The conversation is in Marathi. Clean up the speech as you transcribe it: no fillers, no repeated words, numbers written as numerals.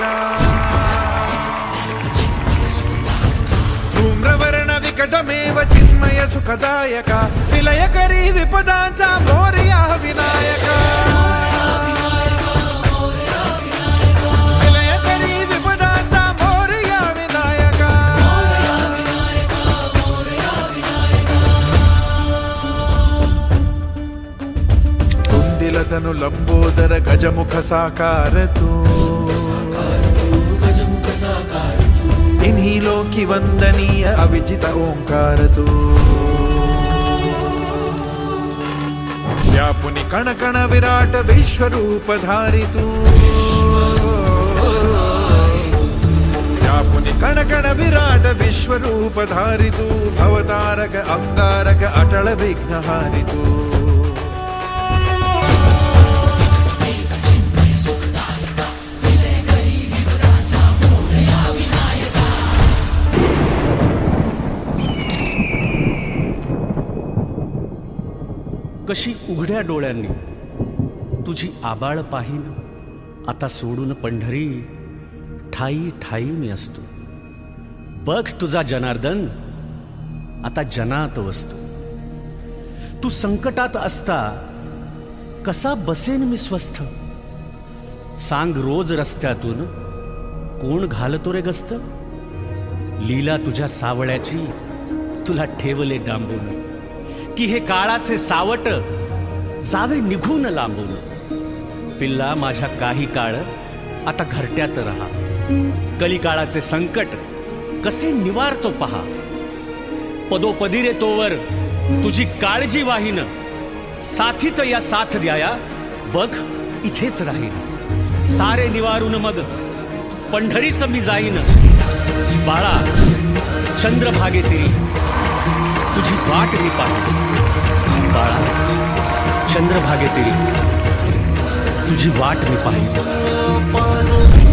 विनायका धूम्रवर्ण विकटमेव चिन्मय सुखदायका विलयकरी विपदांचा मोरया विनायका विलयकरी विपदांचा मोरया विनायका कुंदिलतनु लंबोदर गजमुख साकार तू इन्हीं लोकी वंदनीय अविजित ओंकार तू व्यापुनि कण कण विराट विश्वरूप धारी तू व्यापुनि कण कण विराट विश्वरूप धारी तू भवतारक अंगारक अटल विघ्नहारी तू कशी उघड्या डोळ्यांनी तुझी आबाळ पाहीन आता सोडून पंढरी ठाई ठाई मी असतो बघ तुझा जनार्दन आता जनात वसतो तू संकटात असता कसा बसेन मी स्वस्थ सांग रोज रस्त्यातून कोण घालतो रे गस्त लीला तुझ्या सावळ्याची तुला ठेवले डांबून की हे काळाचे सावट जावे निघून लांबून पिल्ला माझ्या काही काळ आता घरट्यात राहा कलिकाळाचे संकट कसे निवारतो पहा पदोपदी रे तोवर तुझी काळजी वाहीन साथीत या साथ द्याया बघ इथेच राहीन सारे निवारून मग पंढरीस मी जाईन बाळा चंद्रभागेतील तुझी वाट मी पाहिली बाळा चंद्रभागेतील तुझी वाट मी पाहिली